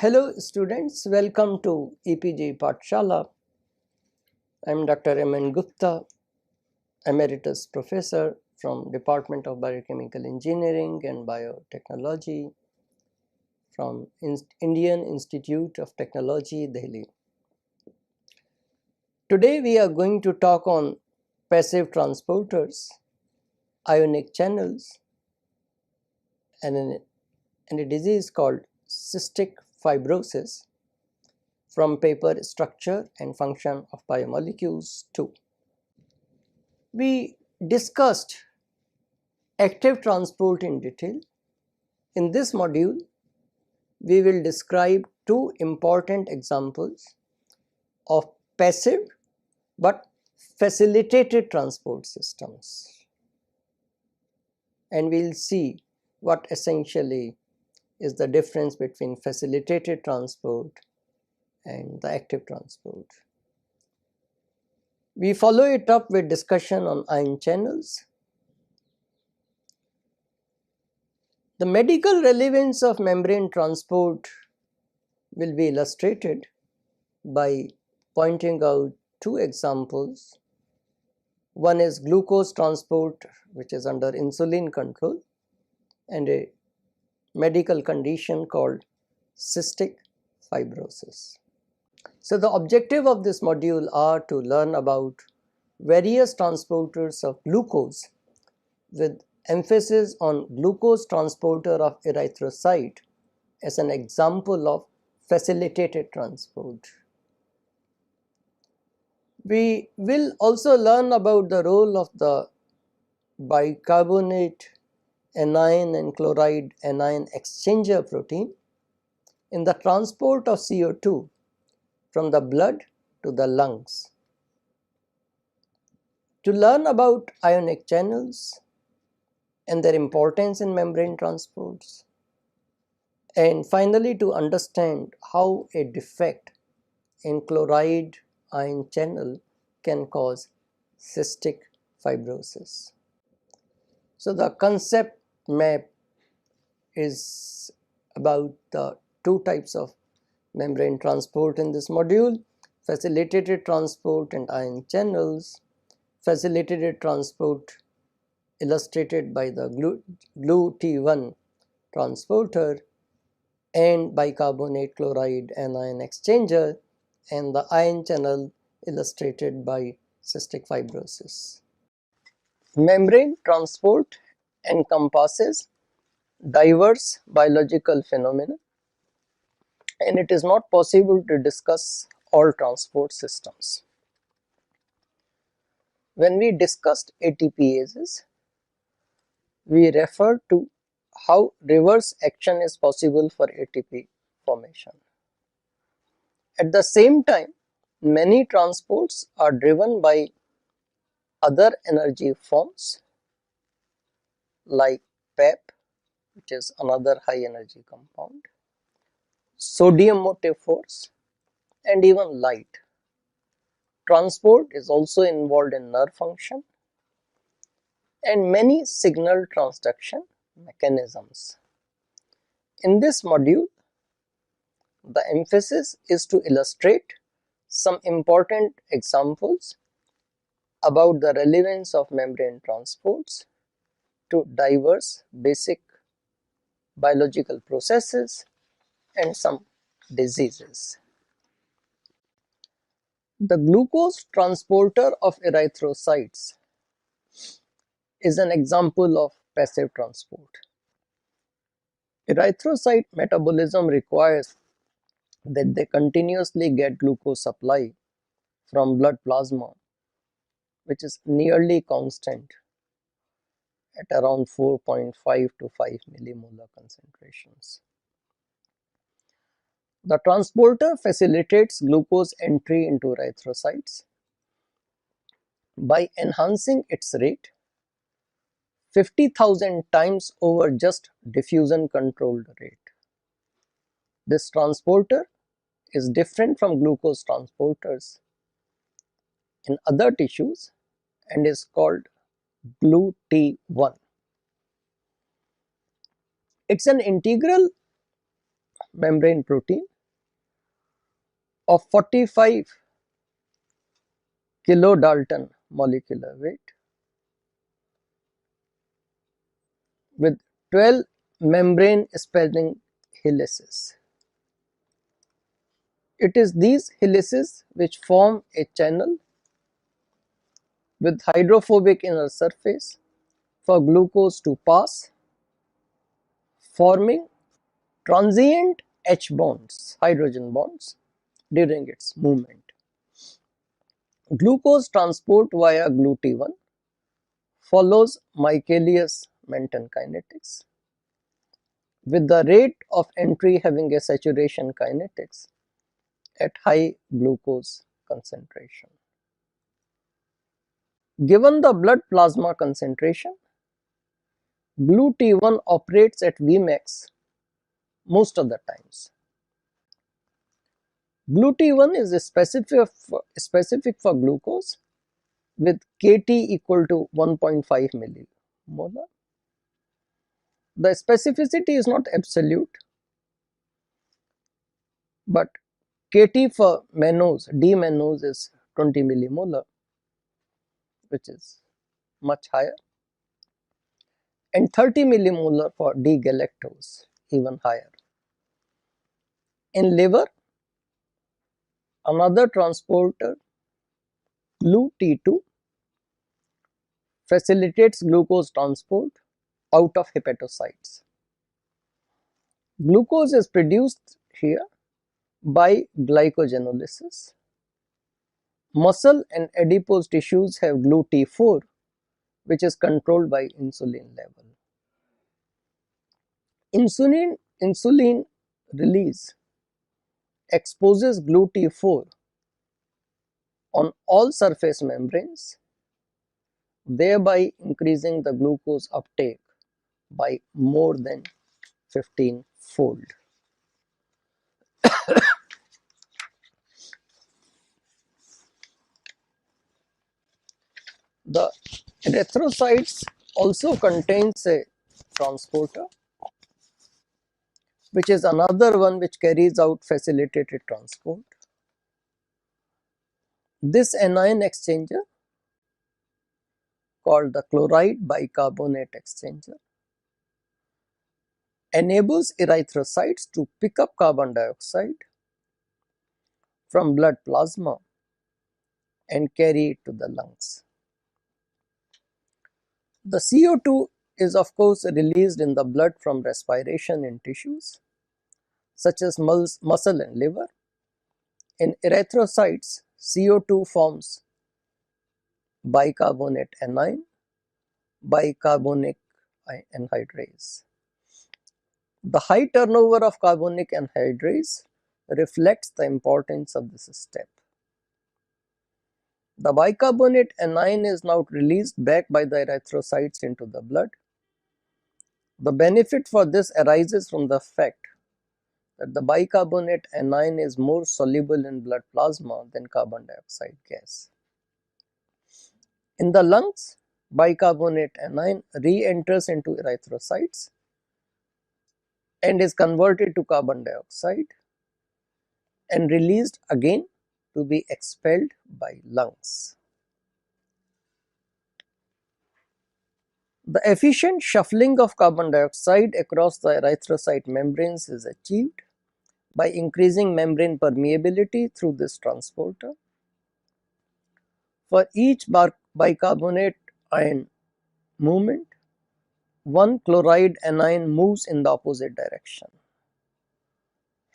Hello students, welcome to EPG Pathshala. I am Dr. M.N. Gupta, Emeritus Professor from Department of Biochemical Engineering and Biotechnology from Indian Institute of Technology, Delhi. Today we are going to talk on passive transporters, ionic channels, and a disease called cystic fibrosis from paper Structure and Function of Biomolecules 2. We discussed active transport in detail. In this module, we will describe two important examples of passive but facilitated transport systems, and we will see what essentially is the difference between facilitated transport and the active transport. We follow it up with discussion on ion channels. The medical relevance of membrane transport will be illustrated by pointing out two examples. One is glucose transport, which is under insulin control, and a medical condition called cystic fibrosis. So the objective of this module are to learn about various transporters of glucose with emphasis on glucose transporter of erythrocyte as an example of facilitated transport. We will also learn about the role of the bicarbonate anion and chloride anion exchanger protein in the transport of CO2 from the blood to the lungs. To learn about ionic channels and their importance in membrane transports, and finally to understand how a defect in chloride ion channel can cause cystic fibrosis. So the concept map is about the two types of membrane transport in this module: facilitated transport and ion channels. Facilitated transport illustrated by the GluT1 transporter and bicarbonate chloride anion exchanger, and the ion channel illustrated by cystic fibrosis. Membrane transport encompasses diverse biological phenomena, and it is not possible to discuss all transport systems. When we discussed ATPases, we referred to how reverse action is possible for ATP formation. At the same time, many transports are driven by other energy forms like PEP, which is another high energy compound, sodium motive force, and even light. Transport is also involved in nerve function and many signal transduction mechanisms. In this module, the emphasis is to illustrate some important examples about the relevance of membrane transports to diverse basic biological processes and some diseases. The glucose transporter of erythrocytes is an example of passive transport. Erythrocyte metabolism requires that they continuously get glucose supply from blood plasma, which is nearly constant at around 4.5 to 5 millimolar concentrations. The transporter facilitates glucose entry into erythrocytes by enhancing its rate 50,000 times over just diffusion controlled rate. This transporter is different from glucose transporters in other tissues and is called GluT1. It's an integral membrane protein of 45 kilodalton molecular weight with 12 membrane spanning helices. It is these helices which form a channel with hydrophobic inner surface for glucose to pass, forming transient H bonds, hydrogen bonds, during its movement. Glucose transport via GluT1 follows Michaelis-Menten kinetics, with the rate of entry having a saturation kinetics at high glucose concentration. Given the blood plasma concentration, GluT1 operates at Vmax most of the times. GluT1 is specific for glucose with Kt equal to 1.5 millimolar. The specificity is not absolute, but Kt for mannose, D-mannose is 20 millimolar, which is much higher, and 30 millimolar for D-galactose, even higher. In liver, another transporter, GluT2, facilitates glucose transport out of hepatocytes. Glucose is produced here by glycogenolysis. Muscle and adipose tissues have GluT4, which is controlled by insulin level. Insulin release exposes GluT4 on all surface membranes, thereby increasing the glucose uptake by more than 15-fold. The erythrocytes also contains a transporter, which is another one which carries out facilitated transport. This anion exchanger, called the chloride bicarbonate exchanger, enables erythrocytes to pick up carbon dioxide from blood plasma and carry it to the lungs. The CO2 is of course released in the blood from respiration in tissues such as muscle and liver. In erythrocytes, CO2 forms bicarbonate anion, bicarbonic anhydrase. The high turnover of carbonic anhydrase reflects the importance of this step. The bicarbonate anion is now released back by the erythrocytes into the blood. The benefit for this arises from the fact that the bicarbonate anion is more soluble in blood plasma than carbon dioxide gas. In the lungs, bicarbonate anion re-enters into erythrocytes and is converted to carbon dioxide and released again to be expelled by lungs. The efficient shuffling of carbon dioxide across the erythrocyte membranes is achieved by increasing membrane permeability through this transporter. For each bicarbonate ion movement, one chloride anion moves in the opposite direction.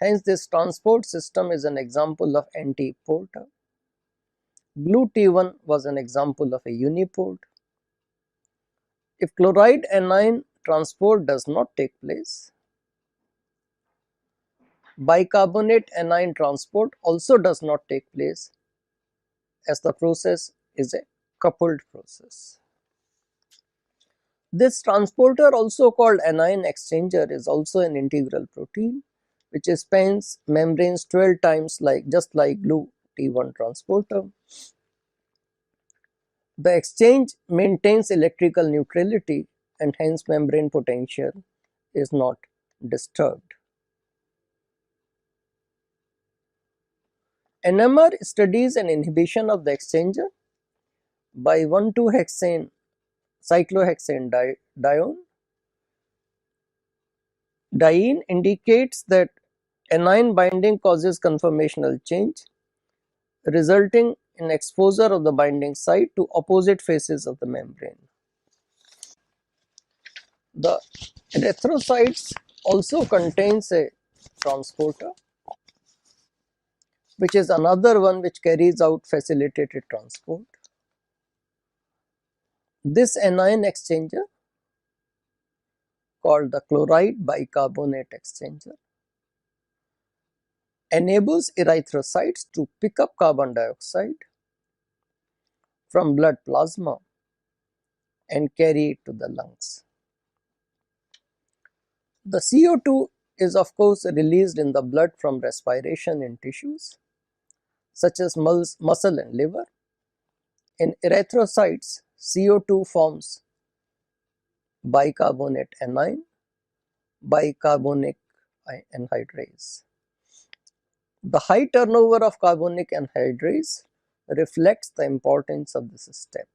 Hence, this transport system is an example of anti-porter. GluT1 was an example of a uniport. If chloride anion transport does not take place, bicarbonate anion transport also does not take place, as the process is a coupled process. This transporter, also called anion exchanger, is also an integral protein which spans membranes 12 times just like GluT1 transporter. The exchange maintains electrical neutrality and hence membrane potential is not disturbed. NMR studies an inhibition of the exchanger by 1,2-hexane cyclohexane dione. Diene indicates that anion binding causes conformational change, resulting in exposure of the binding site to opposite faces of the membrane. The erythrocytes also contains a transporter, which is another one which carries out facilitated transport. This anion exchanger, called the chloride bicarbonate exchanger, enables erythrocytes to pick up carbon dioxide from blood plasma and carry it to the lungs. The CO2 is of course released in the blood from respiration in tissues such as muscle and liver. In erythrocytes, CO2 forms bicarbonate anion, bicarbonic anhydrase. The high turnover of carbonic anhydrase reflects the importance of this step.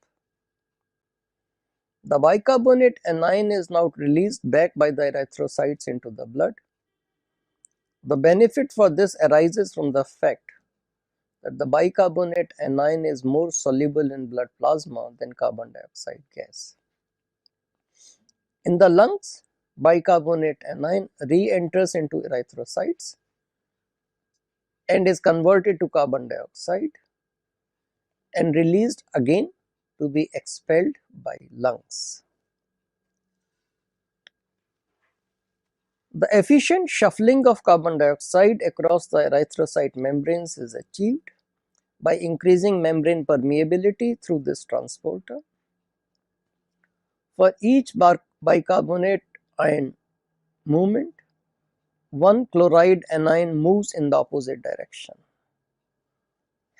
The bicarbonate anion is now released back by the erythrocytes into the blood. The benefit for this arises from the fact that the bicarbonate anion is more soluble in blood plasma than carbon dioxide gas. In the lungs, bicarbonate anion re-enters into erythrocytes and is converted to carbon dioxide and released again to be expelled by lungs. The efficient shuffling of carbon dioxide across the erythrocyte membranes is achieved by increasing membrane permeability through this transporter. For each bicarbonate ion movement, one chloride anion moves in the opposite direction.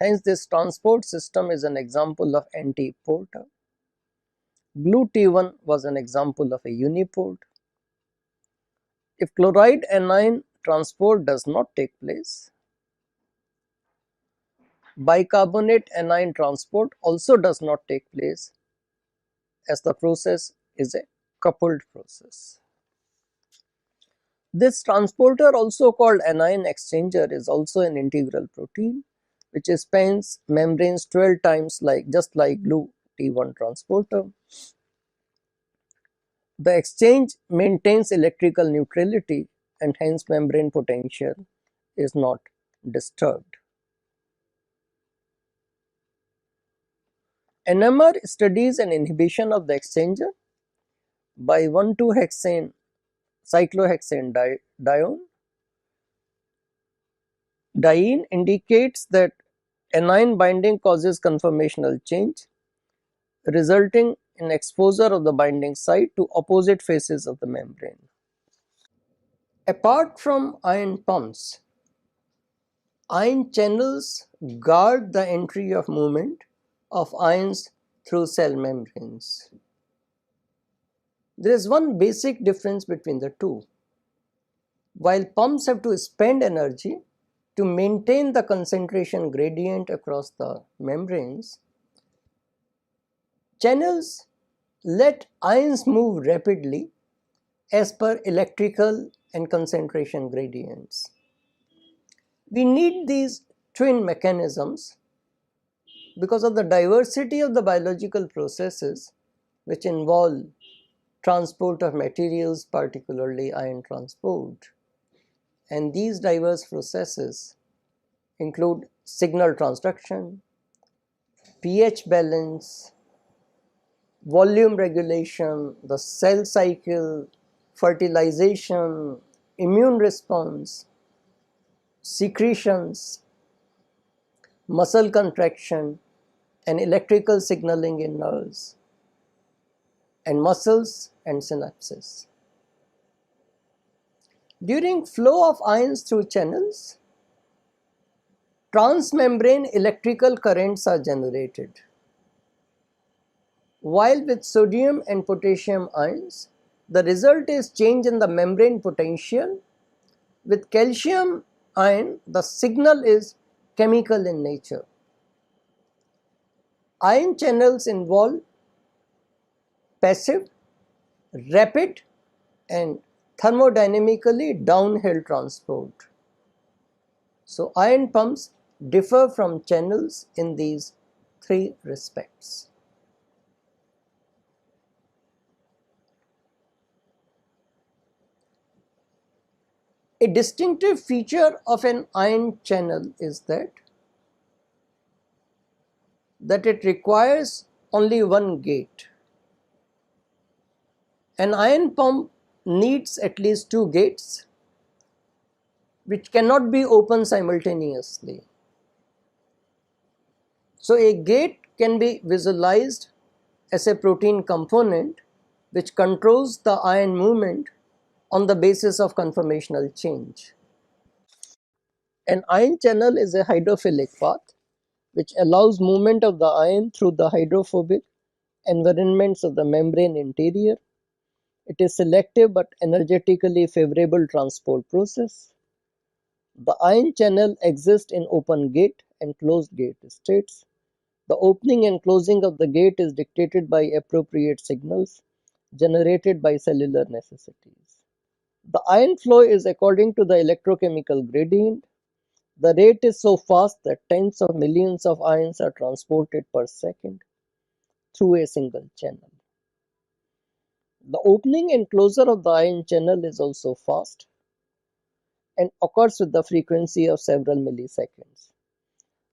Hence, this transport system is an example of anti-porter. Blue T1 was an example of a uniport. If chloride anion transport does not take place, bicarbonate anion transport also does not take place, as the process is a coupled process. This transporter, also called anion exchanger, is also an integral protein which spans membranes 12 times just like blue T1 transporter. The exchange maintains electrical neutrality and hence membrane potential is not disturbed. NMR studies an inhibition of the exchanger by 1,2-hexane cyclohexane dione. Diene indicates that anion binding causes conformational change, resulting in exposure of the binding site to opposite faces of the membrane. Apart from ion pumps, ion channels guard the entry of movement of ions through cell membranes. There is one basic difference between the two. While pumps have to spend energy to maintain the concentration gradient across the membranes, channels let ions move rapidly as per electrical and concentration gradients. We need these twin mechanisms because of the diversity of the biological processes which involve transport of materials, particularly ion transport. And these diverse processes include signal transduction, pH balance, volume regulation, the cell cycle, fertilization, immune response, secretions, muscle contraction, and electrical signaling in nerves and muscles and synapses. During flow of ions through channels, transmembrane electrical currents are generated. While with sodium and potassium ions, the result is change in the membrane potential. With calcium ion, the signal is chemical in nature. Ion channels involve passive, rapid and thermodynamically downhill transport. So ion pumps differ from channels in these three respects. A distinctive feature of an ion channel is that it requires only one gate. An ion pump needs at least two gates which cannot be opened simultaneously. So a gate can be visualized as a protein component which controls the ion movement on the basis of conformational change. An ion channel is a hydrophilic path which allows movement of the ion through the hydrophobic environments of the membrane interior. It is selective but energetically favorable transport process. The ion channel exists in open gate and closed gate states. The opening and closing of the gate is dictated by appropriate signals generated by cellular necessities. The ion flow is according to the electrochemical gradient. The rate is so fast that tens of millions of ions are transported per second through a single channel. The opening and closure of the ion channel is also fast and occurs with the frequency of several milliseconds.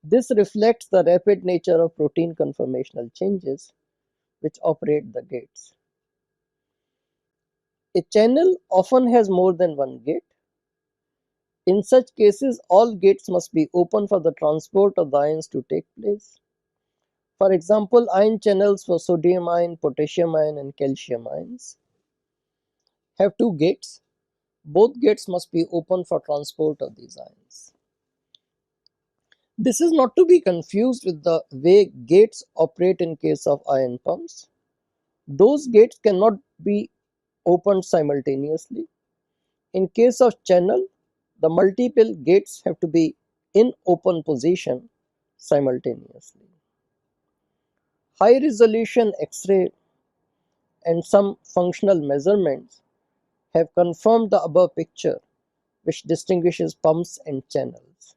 This reflects the rapid nature of protein conformational changes which operate the gates. A channel often has more than one gate. In such cases, all gates must be open for the transport of the ions to take place. For example, ion channels for sodium ion, potassium ion and calcium ions have two gates. Both gates must be open for transport of these ions. This is not to be confused with the way gates operate in case of ion pumps. Those gates cannot be opened simultaneously. In case of channel, the multiple gates have to be in open position simultaneously. High resolution X-ray and some functional measurements have confirmed the above picture, which distinguishes pumps and channels.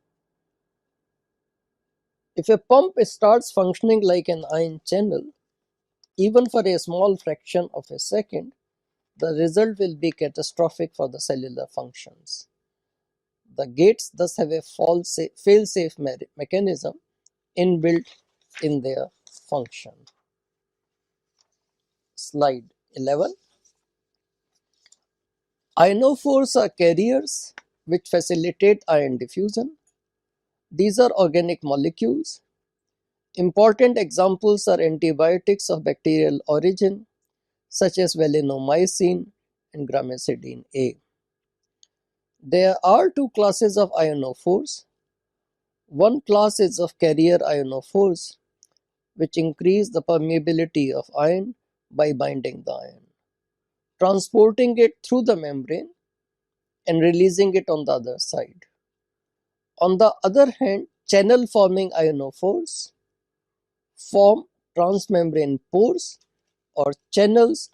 If a pump starts functioning like an ion channel, even for a small fraction of a second, the result will be catastrophic for the cellular functions. The gates thus have a fail-safe mechanism inbuilt in their function. Slide 11. Ionophores are carriers which facilitate ion diffusion. These are organic molecules. Important examples are antibiotics of bacterial origin such as valinomycin and gramicidin A. There are two classes of ionophores. One class is of carrier ionophores which increase the permeability of ion by binding the ion, transporting it through the membrane and releasing it on the other side. On the other hand, channel forming ionophores form transmembrane pores or channels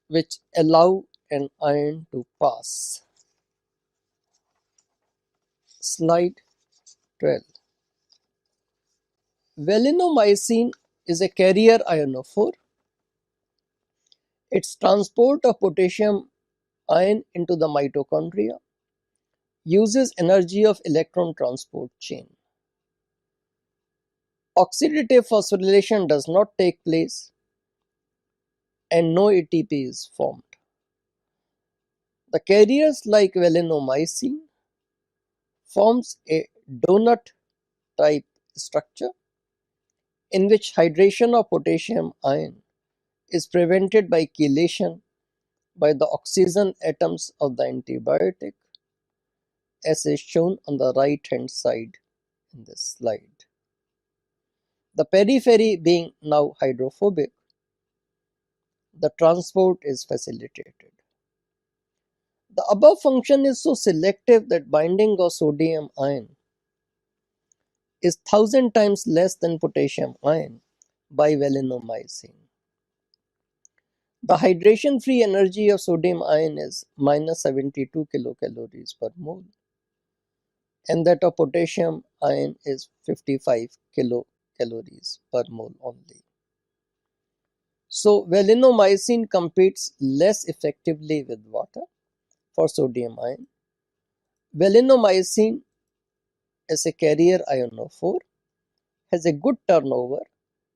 which allow an ion to pass. Slide 12. Valinomycin is a carrier ionophore. Its transport of potassium ion into the mitochondria uses energy of electron transport chain. Oxidative phosphorylation does not take place and no ATP is formed. The carriers like valinomycin forms a donut type structure in which hydration of potassium ion is prevented by chelation by the oxygen atoms of the antibiotic, as is shown on the right hand side in this slide. The periphery being now hydrophobic, the transport is facilitated. The above function is so selective that binding of sodium ion is 1000 times less than potassium ion by valinomycin. The hydration-free energy of sodium ion is minus 72 kilocalories per mole, and that of potassium ion is 55 kilocalories per mole only. So valinomycin competes less effectively with water for sodium ion. Valinomycin as a carrier ionophore has a good turnover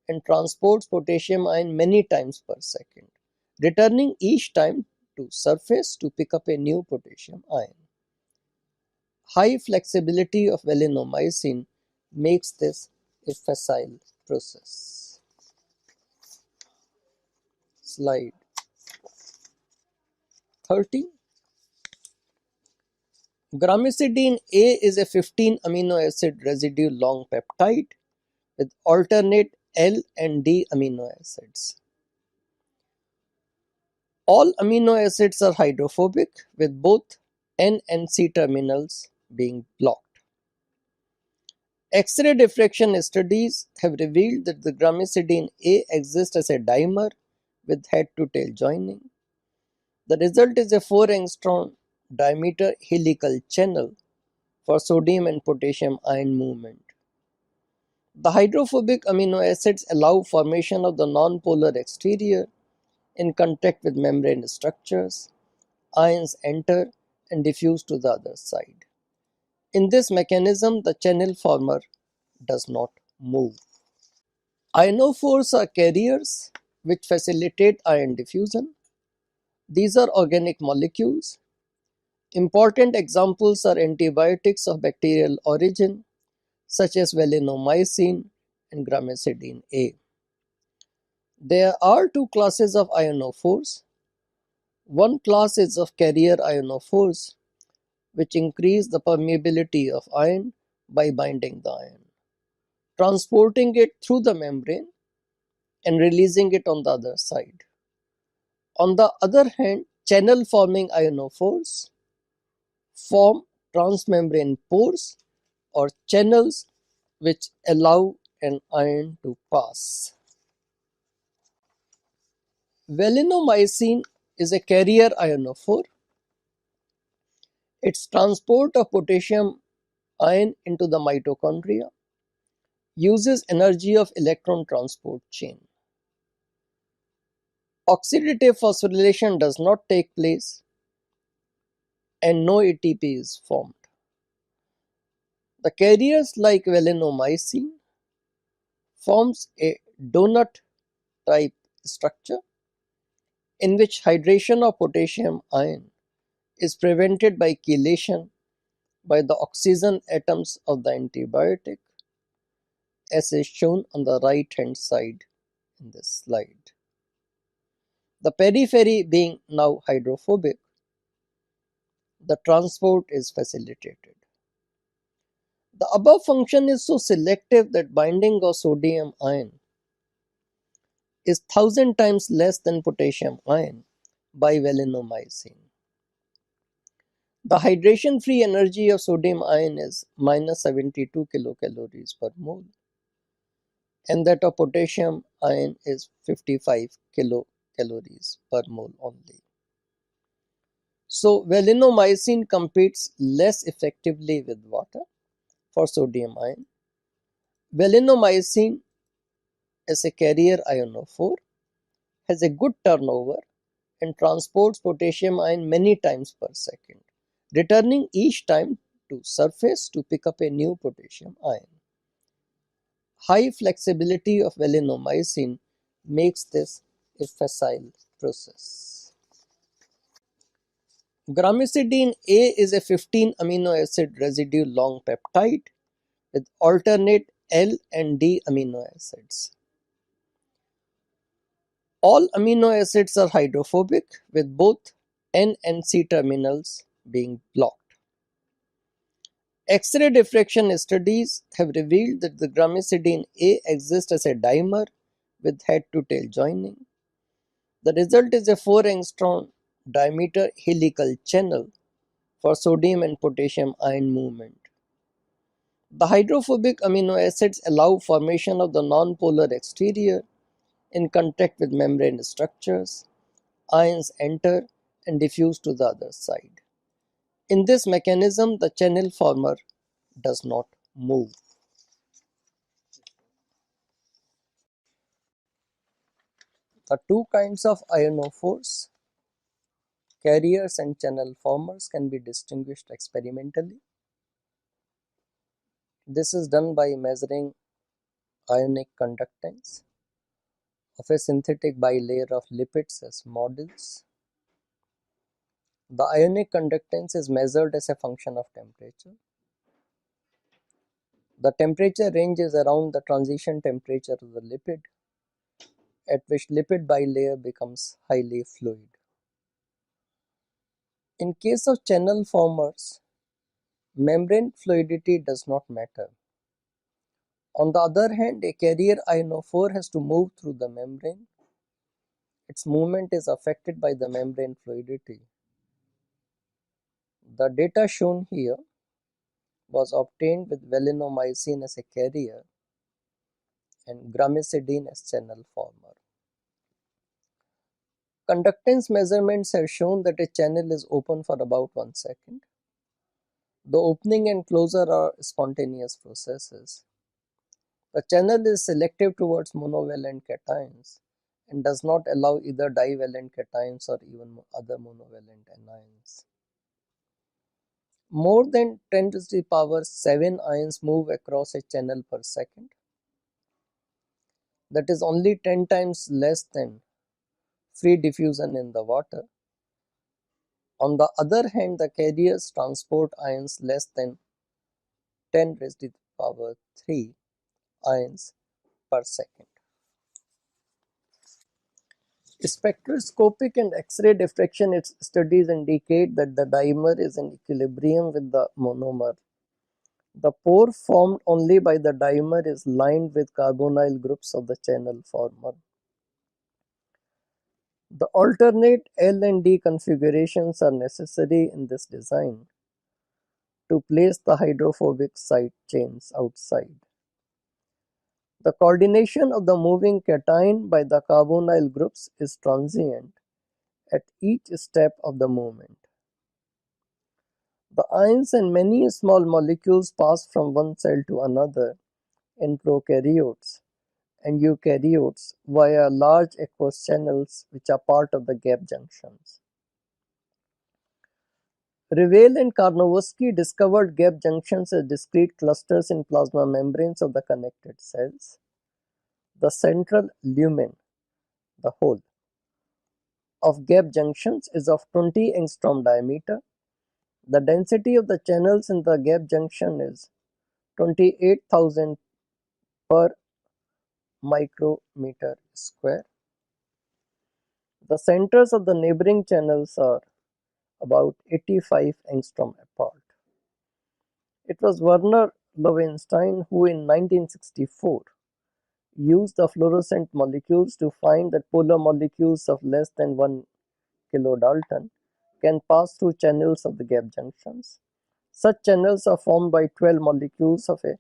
and transports potassium ion many times per second, returning each time to surface to pick up a new potassium ion. High flexibility of valinomycin makes this a facile process. Slide 30. Gramicidine A is a 15 amino acid residue long peptide with alternate L and D amino acids. All amino acids are hydrophobic with both N and C terminals being blocked. X-ray diffraction studies have revealed that the gramicidine A exists as a dimer with head-to-tail joining. The result is a 4-angstrom diameter helical channel for sodium and potassium ion movement. The hydrophobic amino acids allow formation of the nonpolar exterior in contact with membrane structures. Ions enter and diffuse to the other side. In this mechanism, the channel former does not move. Ionophores are carriers which facilitate ion diffusion. These are organic molecules. Important examples are antibiotics of bacterial origin such as valinomycin and gramicidine A. There are two classes of ionophores. One class is of carrier ionophores, which increase the permeability of ion by binding the ion, transporting it through the membrane and releasing it on the other side. On the other hand, channel-forming ionophores form transmembrane pores or channels which allow an ion to pass. Valinomycin is a carrier ionophore. Its transport of potassium ion into the mitochondria uses energy of electron transport chain. Oxidative phosphorylation does not take place and no ATP is formed. The carriers like valinomycin forms a donut type structure in which hydration of potassium ion is prevented by chelation by the oxygen atoms of the antibiotic, as is shown on the right hand side in this slide. The periphery being now hydrophobic, the transport is facilitated. The above function is so selective that binding of sodium ion is 1000 times less than potassium ion by valinomycin. The hydration-free energy of sodium ion is minus 72 kilocalories per mole, and that of potassium ion is 55 kilocalories per mole only. So valinomycin competes less effectively with water for sodium ion. Valinomycin as a carrier ionophore has a good turnover and transports potassium ion many times per second, returning each time to surface to pick up a new potassium ion. High flexibility of valinomycin makes this a facile process. Gramicidine A is a 15 amino acid residue long peptide with alternate L and D amino acids. All amino acids are hydrophobic with both N and C terminals being blocked. X-ray diffraction studies have revealed that the gramicidine A exists as a dimer with head-to-tail joining. The result is a 4-angstrom diameter helical channel for sodium and potassium ion movement. The hydrophobic amino acids allow formation of the nonpolar exterior in contact with membrane structures. Ions enter and diffuse to the other side. In this mechanism, the channel former does not move. The two kinds of ionophores, carriers and channel formers, can be distinguished experimentally. This is done by measuring ionic conductance of a synthetic bilayer of lipids as models. The ionic conductance is measured as a function of temperature. The temperature range is around the transition temperature of the lipid, at which lipid bilayer becomes highly fluid. In case of channel formers, membrane fluidity does not matter. On the other hand, a carrier ionophore has to move through the membrane. Its movement is affected by the membrane fluidity. The data shown here was obtained with valinomycin as a carrier and gramicidine as channel former. Conductance measurements have shown that a channel is open for about 1 second. The opening and closure are spontaneous processes. The channel is selective towards monovalent cations and does not allow either divalent cations or even other monovalent anions. More than 10 to the power 7 ions move across a channel per second. That is only 10 times less than free diffusion in the water. On the other hand, the carriers transport ions less than 10 raised to the power 3 ions per second. Spectroscopic and X-ray diffraction studies indicate that the dimer is in equilibrium with the monomer. The pore formed only by the dimer is lined with carbonyl groups of the channel former. The alternate L and D configurations are necessary in this design to place the hydrophobic side chains outside. The coordination of the moving cation by the carbonyl groups is transient at each step of the movement. The ions and many small molecules pass from one cell to another in prokaryotes and eukaryotes via large aqueous channels which are part of the gap junctions. Revel and Karnowski discovered gap junctions as discrete clusters in plasma membranes of the connected cells. The central lumen, the hole, of gap junctions is of 20 angstrom diameter. The density of the channels in the gap junction is 28,000 per micrometer square. The centers of the neighboring channels are about 85 angstrom apart. It was Werner Lowenstein who in 1964 used the fluorescent molecules to find that polar molecules of less than 1 kilodalton can pass through channels of the gap junctions. Such channels are formed by 12 molecules of a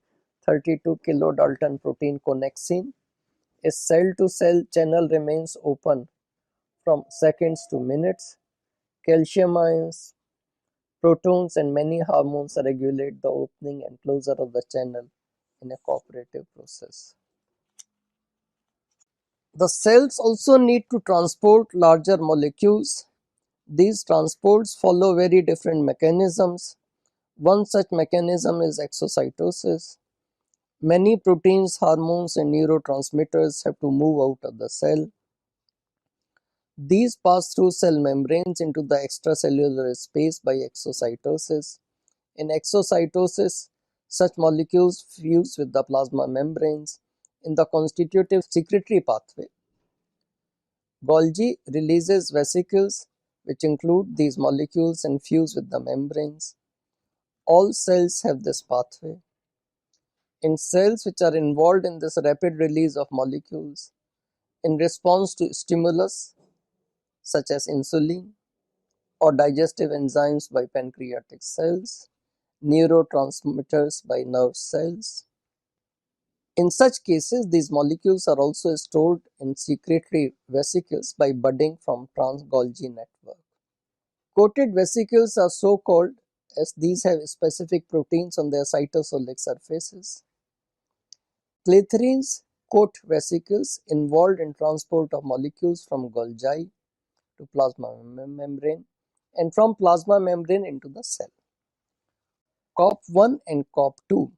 32 kilodalton protein connexin. A cell-to-cell channel remains open from seconds to minutes. Calcium ions, protons, and many hormones regulate the opening and closure of the channel in a cooperative process. The cells also need to transport larger molecules. These transports follow very different mechanisms. One such mechanism is exocytosis. Many proteins, hormones, and neurotransmitters have to move out of the cell. These pass through cell membranes into the extracellular space by exocytosis. In exocytosis, such molecules fuse with the plasma membranes in the constitutive secretory pathway. Golgi releases vesicles which include these molecules and fuse with the membranes. All cells have this pathway. In cells which are involved in this rapid release of molecules, in response to stimulus such as insulin or digestive enzymes by pancreatic cells, neurotransmitters by nerve cells. In such cases, these molecules are also stored in secretory vesicles by budding from trans-Golgi network. Coated vesicles are so called as these have specific proteins on their cytosolic surfaces. Clethrins coat vesicles involved in transport of molecules from Golgi to plasma membrane and from plasma membrane into the cell. COP1 and COP2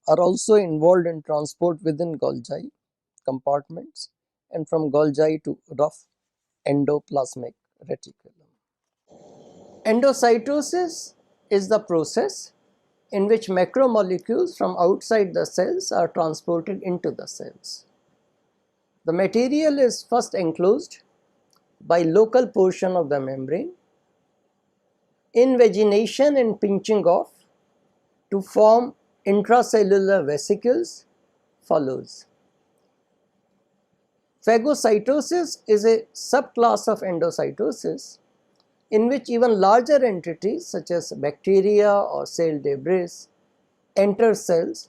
are also involved in transport within Golgi compartments and from Golgi to rough endoplasmic reticulum. Endocytosis is the process in which macromolecules from outside the cells are transported into the cells. The material is first enclosed by local portion of the membrane. Invagination and pinching off to form intracellular vesicles follows. Phagocytosis is a subclass of endocytosis in which even larger entities such as bacteria or cell debris enter cells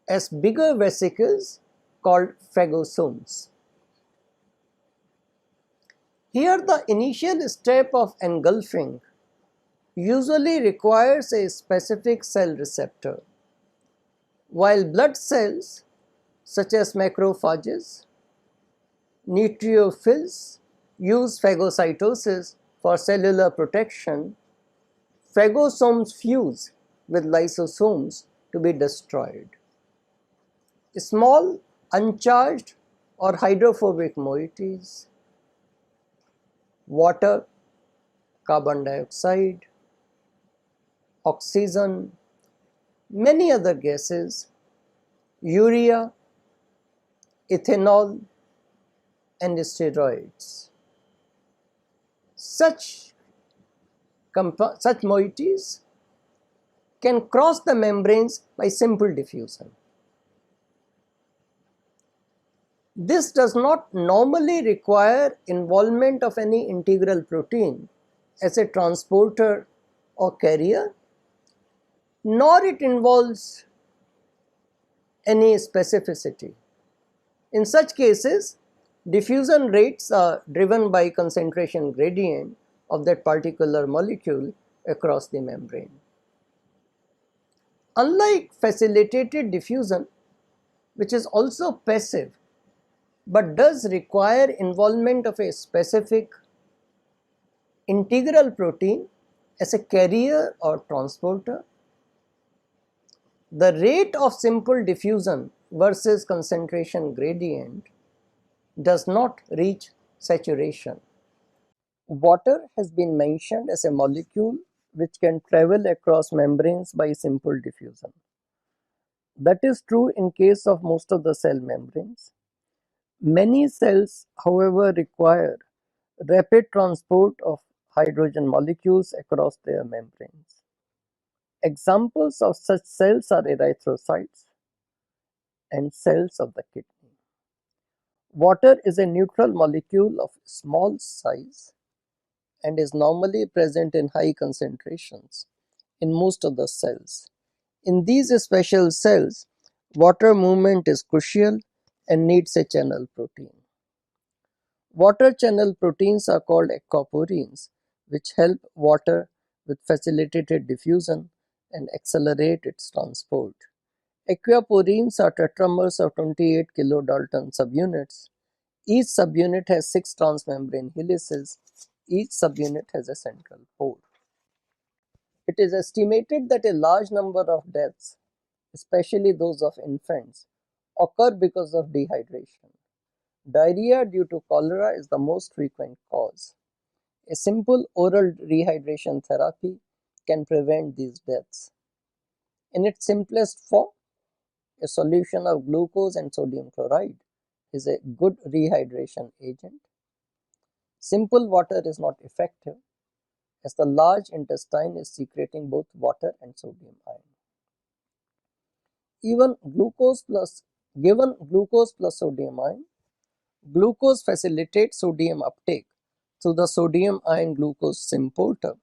as bigger vesicles called phagosomes. Here the initial step of engulfing usually requires a specific cell receptor, while blood cells such as macrophages, neutrophils use phagocytosis for cellular protection. Phagosomes fuse with lysosomes to be destroyed. Small, uncharged or hydrophobic moieties, water, carbon dioxide, oxygen, many other gases, urea, ethanol, and steroids. Such moieties can cross the membranes by simple diffusion. This does not normally require involvement of any integral protein as a transporter or carrier, nor it involves any specificity. In such cases, diffusion rates are driven by concentration gradient of that particular molecule across the membrane. Unlike facilitated diffusion, which is also passive but does require involvement of a specific integral protein as a carrier or transporter, the rate of simple diffusion versus concentration gradient does not reach saturation. Water has been mentioned as a molecule which can travel across membranes by simple diffusion. That is true in case of most of the cell membranes. Many cells, however, require rapid transport of hydrogen molecules across their membranes. Examples of such cells are erythrocytes and cells of the kidney. Water is a neutral molecule of small size and is normally present in high concentrations in most of the cells. In these special cells, water movement is crucial and needs a channel protein. Water channel proteins are called aquaporins, which help water with facilitated diffusion and accelerate its transport. Aquaporins are tetramers of 28 kilodalton subunits. Each subunit has 6 transmembrane helices. Each subunit has a central pore. It is estimated that a large number of deaths, especially those of infants, occur because of dehydration. Diarrhea due to cholera is the most frequent cause. A simple oral rehydration therapy can prevent these deaths. In its simplest form, a solution of glucose and sodium chloride is a good rehydration agent. Simple water is not effective as the large intestine is secreting both water and sodium ion. Given glucose plus sodium ion, glucose facilitates sodium uptake through the sodium ion glucose symporter.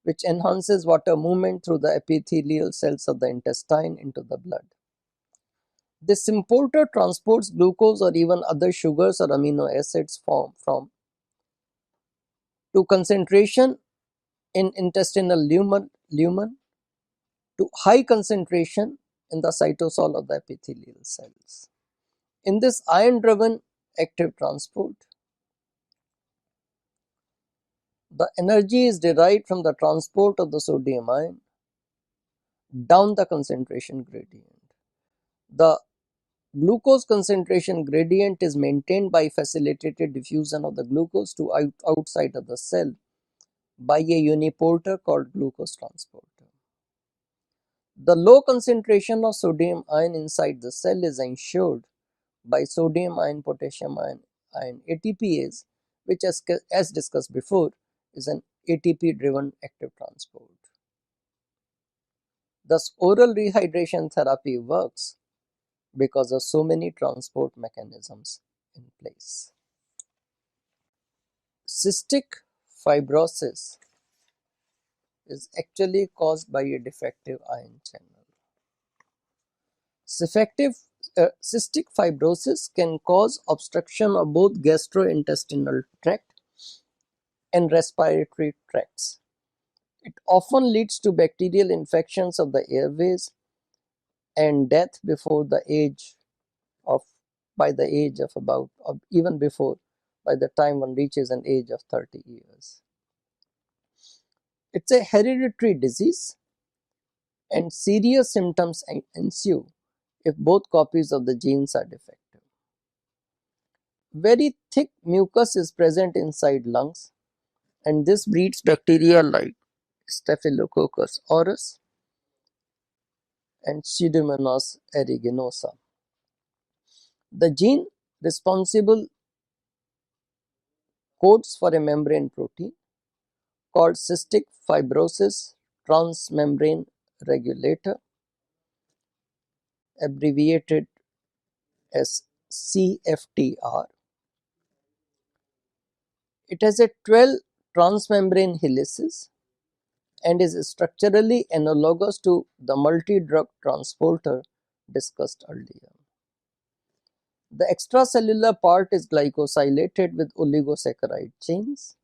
which enhances water movement through the epithelial cells of the intestine into the blood. This importer transports glucose or even other sugars or amino acids from to concentration in intestinal lumen to high concentration in the cytosol of the epithelial cells. In this ion-driven active transport, the energy is derived from the transport of the sodium ion down the concentration gradient. The glucose concentration gradient is maintained by facilitated diffusion of the glucose to outside of the cell by a uniporter called glucose transporter. The low concentration of sodium ion inside the cell is ensured by sodium ion potassium ion ATPase, which as discussed before is an ATP driven active transport. Thus oral rehydration therapy works because of so many transport mechanisms in place. Cystic fibrosis is actually caused by a defective ion channel. Cystic fibrosis can cause obstruction of both gastrointestinal tract and respiratory tracts. It often leads to bacterial infections of the airways and death by the age of about, or even before, by the time one reaches an age of 30 years. It's a hereditary disease and serious symptoms ensue if both copies of the genes are defective. Very thick mucus is present inside lungs, and this breeds bacteria like Staphylococcus aureus and Pseudomonas aeruginosa. The gene responsible codes for a membrane protein called cystic fibrosis transmembrane regulator, abbreviated as CFTR. It has a 12 transmembrane helices and is structurally analogous to the multi-drug transporter discussed earlier. The extracellular part is glycosylated with oligosaccharide chains.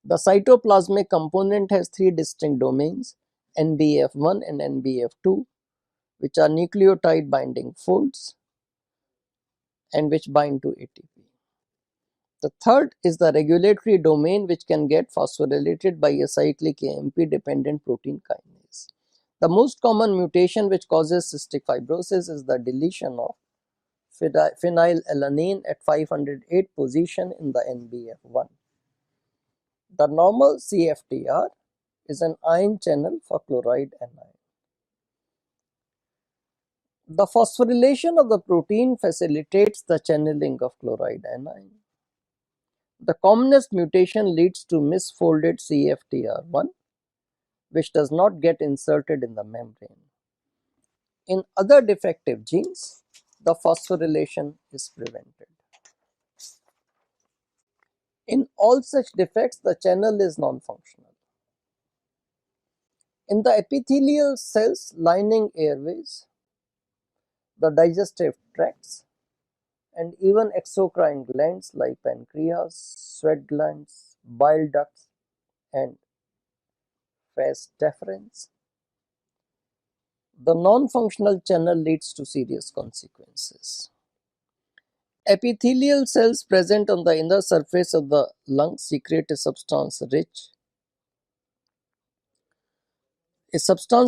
The cytoplasmic component has three distinct domains, NBF1 and NBF2, which are nucleotide binding folds and which bind to ATP. The third is the regulatory domain, which can get phosphorylated by a cyclic AMP dependent protein kinase. The most common mutation which causes cystic fibrosis is the deletion of phenylalanine at 508 position in the NBF1. The normal CFTR is an ion channel for chloride anion. The phosphorylation of the protein facilitates the channeling of chloride anion. The commonest mutation leads to misfolded CFTR1, which does not get inserted in the membrane. In other defective genes, the phosphorylation is prevented. In all such defects, the channel is non-functional. In the epithelial cells lining airways, the digestive tracts, and even exocrine glands like pancreas, sweat glands, bile ducts, and vas deferens, the non-functional channel leads to serious consequences. Epithelial cells present on the inner surface of the lung secrete a substance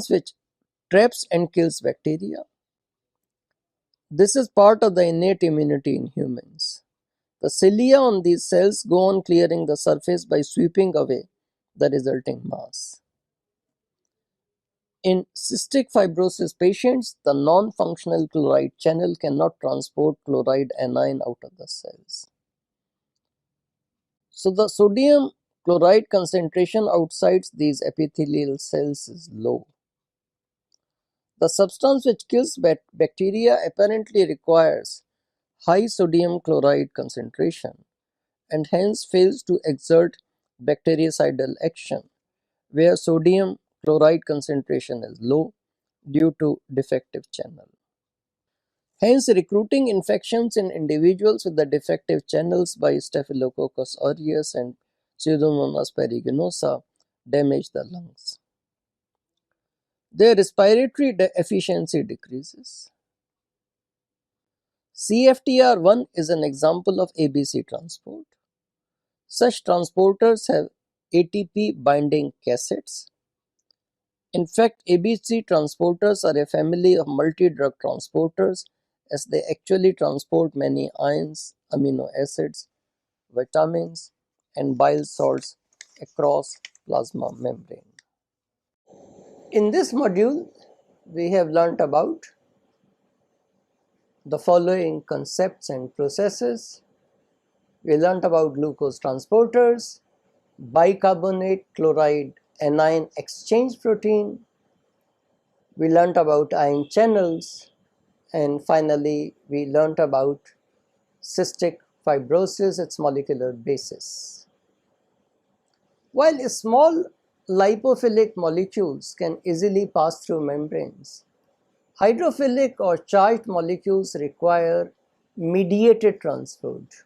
which traps and kills bacteria. This is part of the innate immunity in humans. The cilia on these cells go on clearing the surface by sweeping away the resulting mass. In cystic fibrosis patients, the non-functional chloride channel cannot transport chloride anion out of the cells. So the sodium chloride concentration outside these epithelial cells is low. The substance which kills bacteria apparently requires high sodium chloride concentration and hence fails to exert bactericidal action where sodium chloride concentration is low due to defective channel. Hence, recruiting infections in individuals with the defective channels by Staphylococcus aureus and Pseudomonas aeruginosa damage the lungs. Their respiratory efficiency decreases. CFTR1 is an example of ABC transport. Such transporters have ATP binding cassettes. In fact, ABC transporters are a family of multi-drug transporters as they actually transport many ions, amino acids, vitamins, and bile salts across plasma membrane. In this module, we have learnt about the following concepts and processes. We learnt about glucose transporters, bicarbonate chloride anion exchange protein. We learnt about ion channels, and finally we learnt about cystic fibrosis, its molecular basis. While small lipophilic molecules can easily pass through membranes, hydrophilic or charged molecules require mediated transport.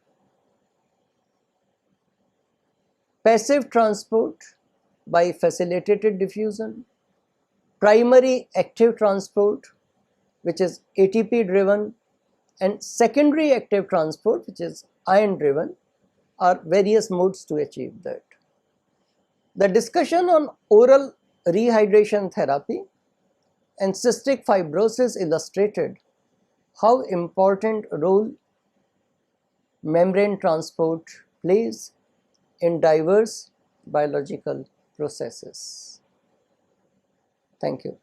Passive transport by facilitated diffusion, primary active transport, which is ATP driven, and secondary active transport, which is ion driven, are various modes to achieve that. The discussion on oral rehydration therapy and cystic fibrosis illustrated how important role membrane transport plays in diverse biological processes. Thank you.